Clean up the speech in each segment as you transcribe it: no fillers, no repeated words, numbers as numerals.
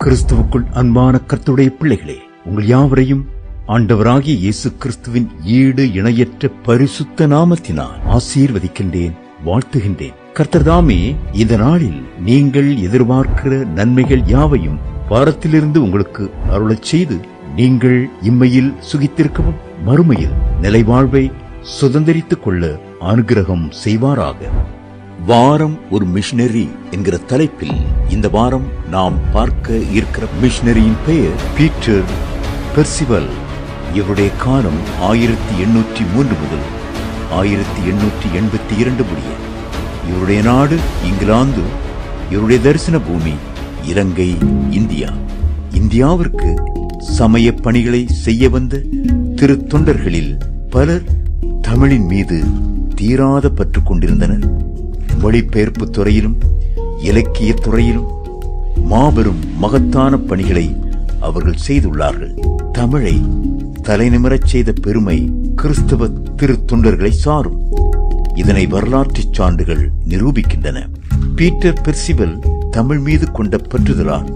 கிறிஸ்துவுக்குள் அன்பான கர்த்தருடைய பிள்ளைகளே, உங்கள் யாவரையும் ஆண்டவராகிய இயேசு கிறிஸ்துவின் ஈடு இணையற்ற பரிசுத்த நாமத்தினால் ஆசீர்வதிக்கின்றேன், வாழ்த்துகின்றேன். கர்த்தர்தாமே இந்த நாளில் நீங்கள் எதிர்பார்க்கிற நன்மைகள் யாவையும் வாரத்திலிருந்து உங்களுக்கு அருளச் செய்து நீங்கள் இம்மையில் சுகித்திருக்கவும் மறுமையில் நிலைவாழ்வை சுதந்திரித்துக் கொள்ள அனுகிரகம் செய்வாராக. வாரம் ஒரு மிஷனரி என்கிற தலைப்பில் இந்த வாரம் நாம் பார்க்க இருக்கிற மிஷனரியின் பெயர் பீட்டர் பெர்சிவல். இவருடைய காலம் 1803 முதல் 1882 முடிய. இவருடைய நாடு இங்கிலாந்து. இவருடைய தரிசன பூமி இலங்கை, இந்தியா. இந்தியாவிற்கு சமய பணிகளை செய்ய வந்த திருத்தொண்டர்களில் பலர் தமிழின் மீது தீராத பற்று கொண்டிருந்தனர். மொழிபெயர்ப்பு துறையிலும் இலக்கிய துறையிலும் மாபெரும் மகத்தான பணிகளை அவர்கள் செய்துள்ளார்கள். தமிழை தலைநிமிரச் செய்த பெருமை கிறிஸ்தவ திருத்தொண்டர்களை சாரும். இதனை வரலாற்று சான்றுகள் நிரூபிக்கின்றன. பீட்டர் பெர்சிவல் தமிழ் மீது கொண்ட பற்றுதலால்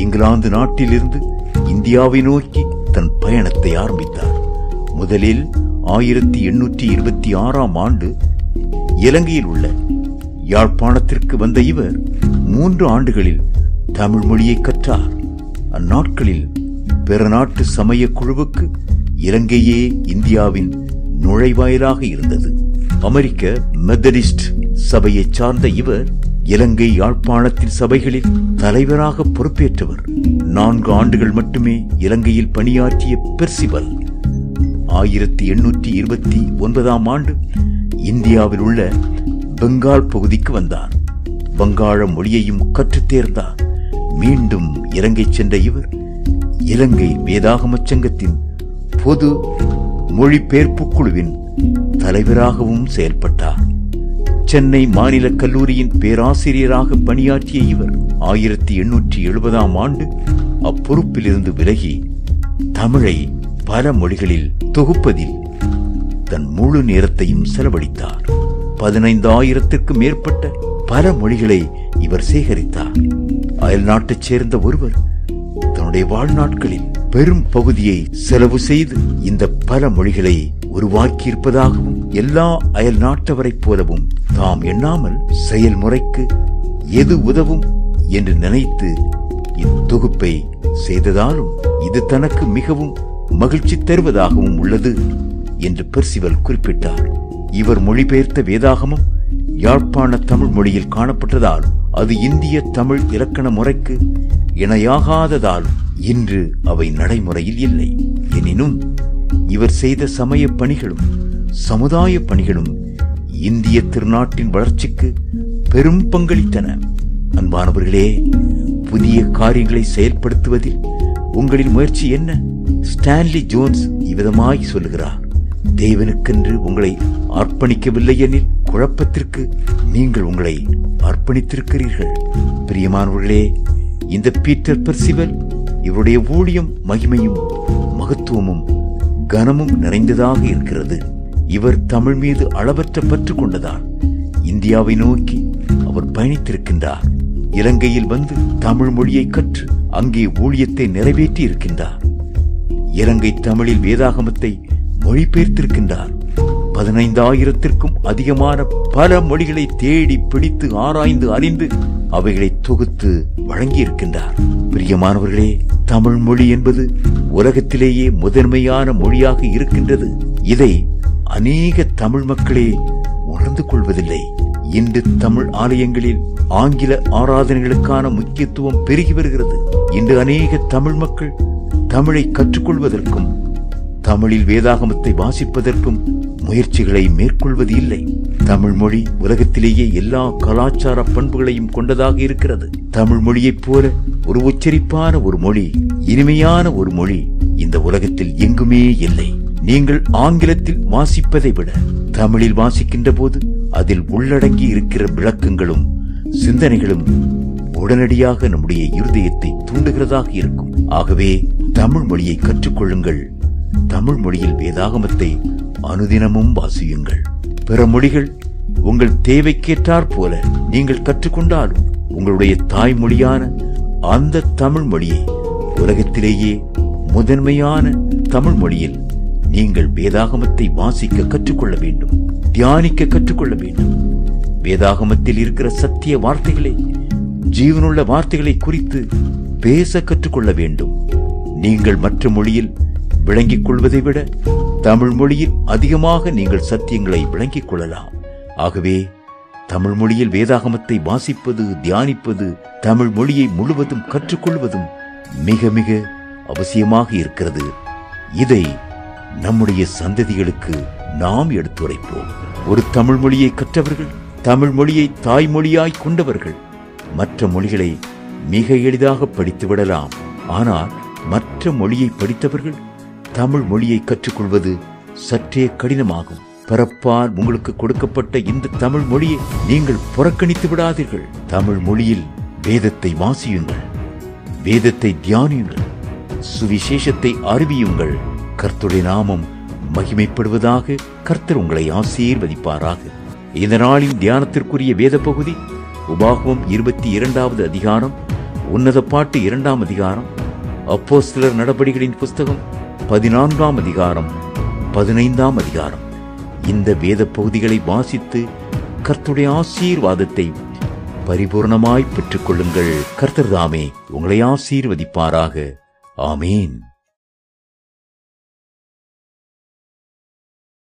இங்கிலாந்து நாட்டிலிருந்து இந்தியாவை நோக்கி தன் பயணத்தை ஆரம்பித்தார். முதலில் 1826 ஆண்டு இலங்கையில் உள்ள யாழ்ப்பாணத்திற்கு வந்த இவர் 3 ஆண்டுகளில் தமிழ் மொழியை கற்றார். அந்நாட்களில் பிற நாட்டு சமய குழுவுக்கு இலங்கையே இந்தியாவின் நுழைவாயிலாக இருந்தது. அமெரிக்க மெத்தடிஸ்ட் சபையை சார்ந்த இவர் இலங்கை யாழ்ப்பாணத்தின் சபைகளில் தலைவராக பொறுப்பேற்றவர். 4 ஆண்டுகள் மட்டுமே இலங்கையில் பணியாற்றிய பெர்சிவல் 1829 ஆண்டு இந்தியாவில் உள்ள பெங்கால் பகுதிக்கு வந்தார். வங்காள மொழியையும் கற்றுத் தேர்ந்தார். மீண்டும் இலங்கை சென்ற இவர் இலங்கை வேதாகம சங்கத்தின் பொது மொழிபெயர்ப்பு குழுவின் தலைவராகவும் செயல்பட்டார். சென்னை மாநில கல்லூரியின் பேராசிரியராக பணியாற்றிய இவர் 1870 ஆண்டு அப்பொறுப்பிலிருந்து விலகி தமிழை பல மொழிகளில் தொகுப்பதில் தன் முழு நேரத்தையும் செலவழித்தார். 15,000ற்கு மேற்பட்ட பல மொழிகளை இவர் சேகரித்தார். அயல் நாட்டைச் சேர்ந்த ஒருவர் தன்னுடைய வாழ்நாட்களில் பெரும் பகுதியை செலவு செய்து இந்த பல மொழிகளை உருவாக்கியிருப்பதாகவும், எல்லா அயல் நாட்டவரைப் போலவும் தாம் எண்ணாமல் செயல்முறைக்கு எது உதவும் என்று நினைத்து இத்தொகுப்பை செய்ததாலும் இது தனக்கு மிகவும் மகிழ்ச்சி தருவதாகவும் உள்ளது என்று பெர்சிவல் குறிப்பிட்டார். இவர் மொழிபெயர்த்த வேதாகமம் யாழ்ப்பாண தமிழ் மொழியில் காணப்பட்டதாலும் அது இந்திய தமிழ் இலக்கண முறைக்கு இணையாகாததாலும் இன்று அவை நடைமுறையில் இல்லை. எனினும் இவர் செய்த சமய பணிகளும் சமுதாய பணிகளும் இந்திய திருநாட்டின் வளர்ச்சிக்கு பெரும் பங்களித்தன. அன்பானவர்களே, புதிய காரியங்களை செயல்படுத்துவதில் உங்களின் முயற்சி என்ன? ஸ்டான்லி ஜோன்ஸ் இவ்விதமாய் சொல்லுகிறார்: தேவனுக்கென்று உங்களை அர்ப்பணிக்கவில்லை எனில் குழப்பத்திற்கு நீங்கள் உங்களை அர்ப்பணித்திருக்கிறீர்கள். பிரியமானவர்களே, இந்த பீட்டர் பெர்சிவல் இவருடைய ஊழியம் மகிமையும் மகத்துவமும் கனமும் நிறைந்ததாக இருக்கிறது. இவர் தமிழ் மீது அளவற்ற பற்று கொண்டதால் இந்தியாவை நோக்கி அவர் பயணித்திருக்கின்றார். இலங்கையில் வந்து தமிழ் மொழியை கற்று அங்கே ஊழியத்தை நிறைவேற்றி இருக்கின்றார். இலங்கை தமிழில் வேதாகமத்தை மொழிபெயர்த்திருக்கின்றார். 15,000ற்கும் அதிகமான பல மொழிகளை தேடி பிடித்து ஆராய்ந்து அறிந்து அவைகளை தொகுத்து வழங்கியிருக்கின்றார். பிரியமானவர்களே, தமிழ் மொழி என்பது உலகத்திலேயே முதன்மையான மொழியாக இருக்கின்றது. இதை அநேக தமிழ் மக்களே உணர்ந்து கொள்வதில்லை. இன்று தமிழ் ஆலயங்களில் ஆங்கில ஆராதனைகளுக்கான முக்கியத்துவம் பெருகி வருகிறது. இன்று அநேக தமிழ் மக்கள் தமிழை கற்றுக்கொள்வதற்கும் தமிழில் வேதாகமத்தை வாசிப்பதற்கும் முயற்சிகளை மேற்கொள்வது இல்லை. தமிழ் மொழி உலகத்திலேயே எல்லா கலாச்சார பண்புகளையும் கொண்டதாக இருக்கிறது. தமிழ் மொழியைப் போல ஒரு உச்சரிப்பான ஒரு மொழி, இனிமையான ஒரு மொழி இந்த உலகத்தில் எங்குமே இல்லை. நீங்கள் ஆங்கிலத்தில் வாசிப்பதை விட தமிழில் வாசிக்கின்ற போது அதில் உள்ளடங்கி இருக்கிற விளக்கங்களும் சிந்தனைகளும் உடனடியாக நம்முடைய இருதயத்தை தூண்டுகிறதாக இருக்கும். ஆகவே தமிழ் மொழியை கற்றுக்கொள்ளுங்கள். தமிழ் மொழியில் வேதாகமத்தை அனுதினமும் வாசியுங்கள். பிற மொழிகள் உங்கள் தேவைக்கேற்றாற் போல நீங்கள் கற்றுக்கொண்டாலும் உங்களுடைய தாய்மொழியான அந்த தமிழ் மொழியை உலகத்திலேயே முதன்மையான தமிழ் மொழியில் நீங்கள் வேதாகமத்தை வாசிக்க கற்றுக்கொள்ள வேண்டும், தியானிக்க கற்றுக்கொள்ள வேண்டும். வேதாகமத்தில் இருக்கிற சத்திய வார்த்தைகளை, ஜீவனுள்ள வார்த்தைகளை குறித்து பேச கற்றுக்கொள்ள வேண்டும். நீங்கள் மற்ற மொழியில் விளங்கிக் கொள்வதை விட தமிழ் மொழியில் அதிகமாக நீங்கள் சத்தியங்களை விளங்கிக் கொள்ளலாம். ஆகவே தமிழ் மொழியில் வேதாகமத்தை வாசிப்பது, தியானிப்பது, தமிழ் மொழியை முழுவதும் கற்றுக்கொள்வதும் மிக மிக அவசியமாக இருக்கிறது. இதை நம்முடைய சந்ததிகளுக்கு நாம் எடுத்துரைப்போம். ஒரு தமிழ் மொழியை கற்றவர்கள், தமிழ் மொழியை தாய்மொழியாய் கொண்டவர்கள் மற்ற மொழிகளை மிக எளிதாக படித்து விடலாம். ஆனால் மற்ற மொழியை படித்தவர்கள் தமிழ் மொழியை கற்றுக்கொள்வது சற்றே கடினமாகும். பிறப்பால் உங்களுக்கு கொடுக்கப்பட்ட இந்த தமிழ் மொழியை நீங்கள் புறக்கணித்து விடாதீர்கள். தமிழ் மொழியில் வேதத்தை வாசியுங்கள், வேதத்தை தியானியுங்கள், சுவிசேஷத்தை அறிவியுங்கள். கர்த்தருடைய நாமம் மகிமைப்படுவதாக. கர்த்தர் உங்களை ஆசீர்வதிப்பாராக. இந்த நாளின் தியானத்திற்குரிய வேத பகுதி உபாகமம் 22வது அதிகாரம், உன்னத பாட்டு 2ஆம் அதிகாரம், அப்போஸ்தலர் நடபடிகளின் புஸ்தகம் 14ஆம் அதிகாரம், 15ஆம் அதிகாரம். இந்த வேத பகுதிகளை வாசித்து கர்த்தருடைய ஆசீர்வாதத்தை பரிபூர்ணமாய் பெற்றுக் கொள்ளுங்கள். கர்த்தர் தாமே உங்களை ஆசீர்வதிப்பாராக. ஆமேன்.